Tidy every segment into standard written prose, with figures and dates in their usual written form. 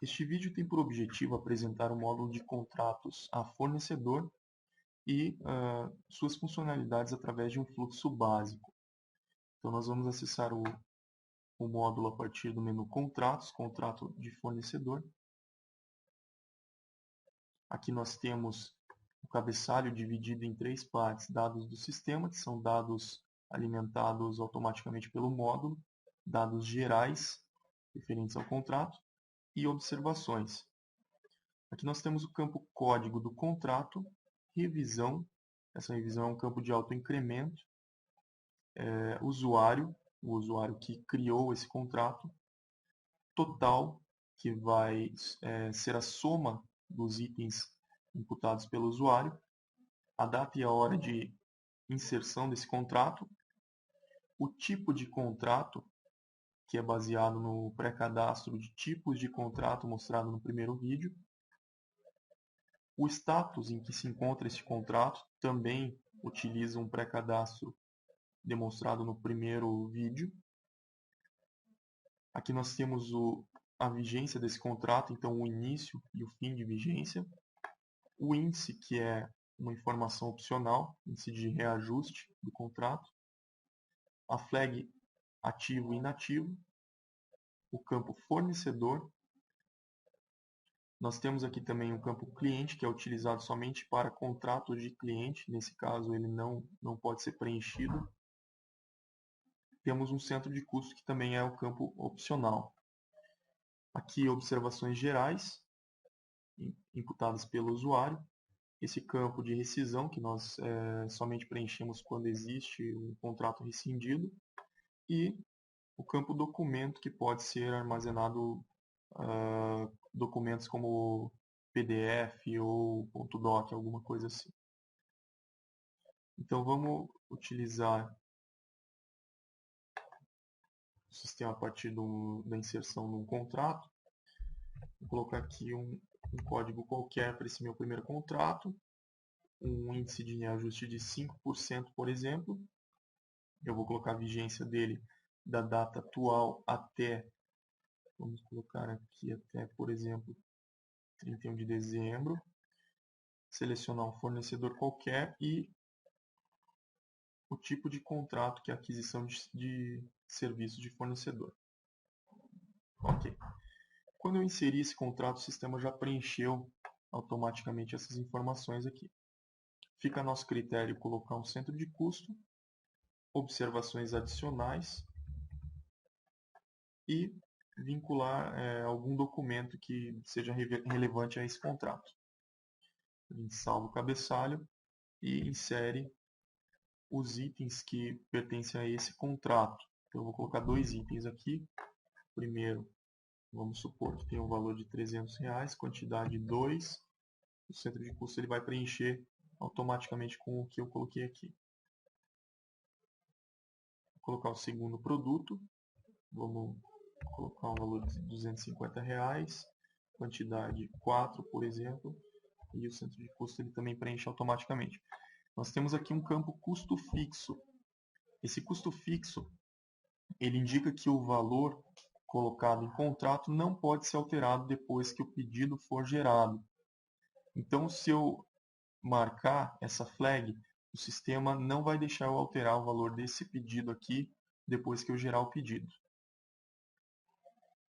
Este vídeo tem por objetivo apresentar o módulo de contratos a fornecedor e suas funcionalidades através de um fluxo básico. Então nós vamos acessar o módulo a partir do menu Contratos, Contrato de Fornecedor. Aqui nós temos o cabeçalho dividido em três partes: dados do sistema, que são dados alimentados automaticamente pelo módulo, dados gerais referentes ao contrato e observações. Aqui nós temos o campo código do contrato, revisão, essa revisão é um campo de autoincremento, usuário, o usuário que criou esse contrato, total, que vai ser a soma dos itens imputados pelo usuário, a data e a hora de inserção desse contrato, o tipo de contrato, que é baseado no pré-cadastro de tipos de contrato mostrado no primeiro vídeo, o status em que se encontra esse contrato, também utiliza um pré-cadastro demonstrado no primeiro vídeo. Aqui nós temos a vigência desse contrato, então o início e o fim de vigência. O índice, que é uma informação opcional, índice de reajuste do contrato. A flag ativo e inativo. O campo fornecedor. Nós temos aqui também o campo cliente, que é utilizado somente para contratos de cliente. Nesse caso, ele não pode ser preenchido. Temos um centro de custo, que também é o campo opcional. Aqui, observações gerais, imputadas pelo usuário. Esse campo de rescisão, que nós somente preenchemos quando existe um contrato rescindido. E o campo documento, que pode ser armazenado documentos como PDF ou .doc, alguma coisa assim. Então vamos utilizar o sistema a partir da inserção num contrato. Vou colocar aqui um código qualquer para esse meu primeiro contrato, um índice de reajuste de 5%, por exemplo. Eu vou colocar a vigência dele da data atual até, vamos colocar aqui até, por exemplo, 31 de dezembro. Selecionar um fornecedor qualquer e o tipo de contrato, que é a aquisição de serviço de fornecedor. Ok. Quando eu inseri esse contrato, o sistema já preencheu automaticamente essas informações aqui. Fica a nosso critério colocar um centro de custo, observações adicionais e vincular algum documento que seja relevante a esse contrato. A gente salva o cabeçalho e insere os itens que pertencem a esse contrato. Então eu vou colocar dois itens aqui. Primeiro, vamos supor que tem um valor de R$300, quantidade 2. O centro de custo ele vai preencher automaticamente com o que eu coloquei aqui. Vou colocar o segundo produto. Vamos colocar um valor de R$250, quantidade 4, por exemplo. E o centro de custo ele também preenche automaticamente. Nós temos aqui um campo custo fixo. Esse custo fixo ele indica que o valor colocado em contrato não pode ser alterado depois que o pedido for gerado. Então, se eu marcar essa flag, o sistema não vai deixar eu alterar o valor desse pedido aqui depois que eu gerar o pedido.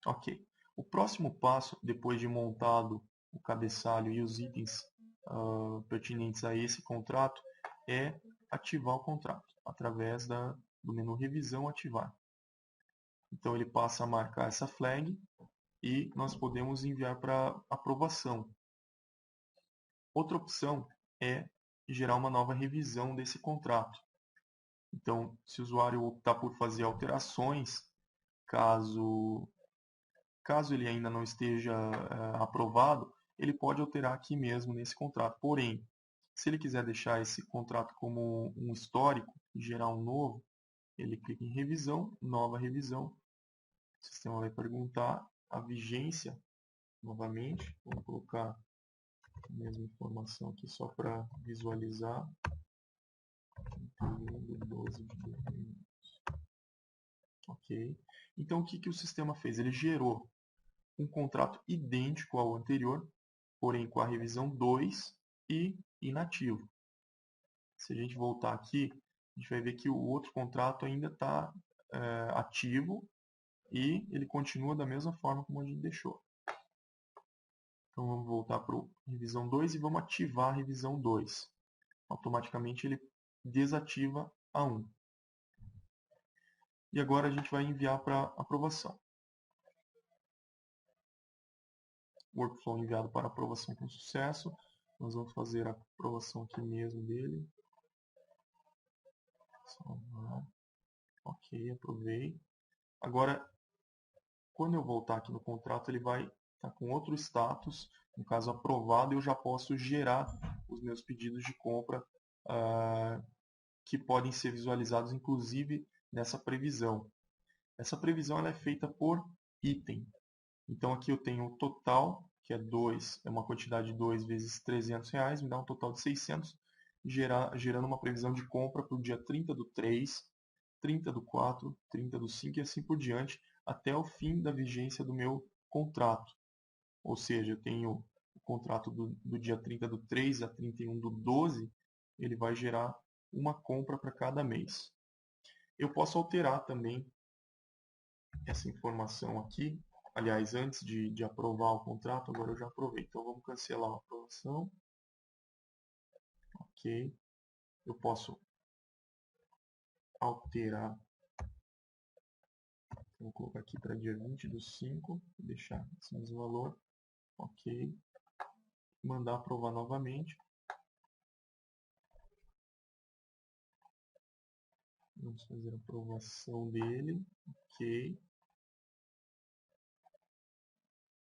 Ok. O próximo passo, depois de montado o cabeçalho e os itens pertinentes a esse contrato, é ativar o contrato através do menu Revisão Ativar. Então ele passa a marcar essa flag e nós podemos enviar para aprovação. Outra opção é gerar uma nova revisão desse contrato. Então, se o usuário optar por fazer alterações, caso ele ainda não esteja aprovado, ele pode alterar aqui mesmo nesse contrato. Porém, se ele quiser deixar esse contrato como um histórico e gerar um novo, ele clica em revisão, nova revisão. O sistema vai perguntar a vigência novamente. Vamos colocar a mesma informação aqui só para visualizar. 12 de 2020. Ok. Então o que o sistema fez? Ele gerou um contrato idêntico ao anterior, porém com a revisão 2 e inativo. Se a gente voltar aqui, a gente vai ver que o outro contrato ainda está ativo e ele continua da mesma forma como a gente deixou. Então vamos voltar para a revisão 2 e vamos ativar a revisão 2. Automaticamente ele desativa a 1. E agora a gente vai enviar para aprovação. Workflow enviado para aprovação com sucesso. Nós vamos fazer a aprovação aqui mesmo dele. Salvar. Ok, aprovei. Agora, quando eu voltar aqui no contrato, ele vai estar com outro status, no caso aprovado, eu já posso gerar os meus pedidos de compra que podem ser visualizados, inclusive, nessa previsão. Essa previsão ela é feita por item. Então, aqui eu tenho o total, que é 2, é uma quantidade de 2 vezes R$300, me dá um total de 600, gerando uma previsão de compra para o dia 30/3, 30/4, 30/5 e assim por diante, até o fim da vigência do meu contrato. Ou seja, eu tenho o contrato do dia 30/3 a 31/12, ele vai gerar uma compra para cada mês. Eu posso alterar também essa informação aqui. Aliás, antes de aprovar o contrato, agora eu já aprovei. Então vamos cancelar a aprovação. Ok. Eu posso alterar. Vou colocar aqui para dia 20/5, deixar esse mesmo valor. Ok. Mandar aprovar novamente. Vamos fazer a aprovação dele. Ok.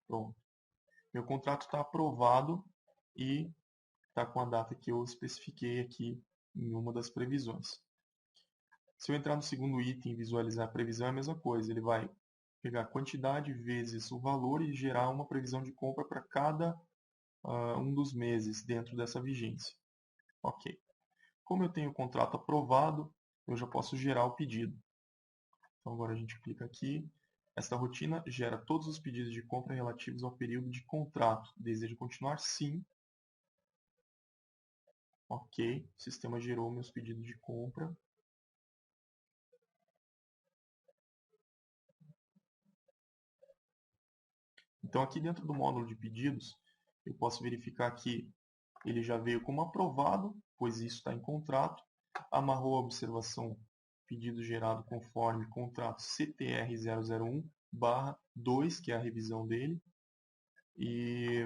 Pronto. Meu contrato está aprovado e está com a data que eu especifiquei aqui em uma das previsões. Se eu entrar no segundo item e visualizar a previsão, é a mesma coisa. Ele vai pegar a quantidade vezes o valor e gerar uma previsão de compra para cada um dos meses dentro dessa vigência. Ok. Como eu tenho o contrato aprovado, eu já posso gerar o pedido. Então agora a gente clica aqui. Esta rotina gera todos os pedidos de compra relativos ao período de contrato. Deseja continuar? Sim. Ok. O sistema gerou meus pedidos de compra. Então aqui dentro do módulo de pedidos, eu posso verificar que ele já veio como aprovado, pois isso está em contrato. Amarrou a observação pedido gerado conforme contrato CTR 001/2, que é a revisão dele. E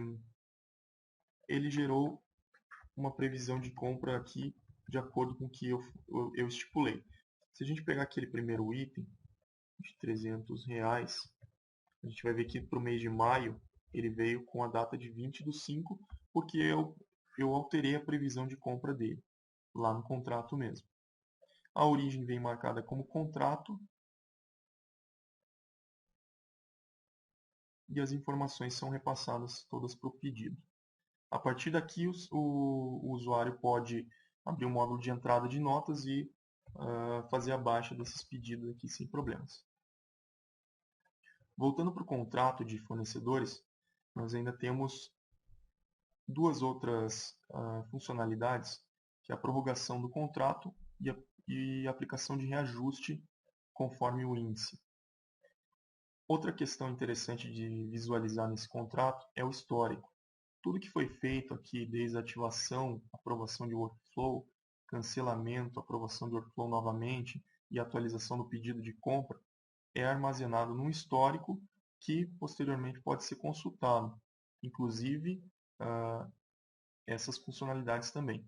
ele gerou uma previsão de compra aqui de acordo com o que eu estipulei. Se a gente pegar aquele primeiro item de R$300, a gente vai ver que para o mês de maio ele veio com a data de 20/5, porque eu alterei a previsão de compra dele, lá no contrato mesmo. A origem vem marcada como contrato e as informações são repassadas todas para o pedido. A partir daqui, o usuário pode abrir o módulo de entrada de notas e fazer a baixa desses pedidos aqui sem problemas. Voltando para o contrato de fornecedores, nós ainda temos duas outras funcionalidades, que é a prorrogação do contrato e a aplicação de reajuste conforme o índice. Outra questão interessante de visualizar nesse contrato é o histórico. Tudo que foi feito aqui, desde a ativação, aprovação de workflow, cancelamento, aprovação de workflow novamente e atualização do pedido de compra, é armazenado num histórico que posteriormente pode ser consultado. Inclusive, essas funcionalidades também.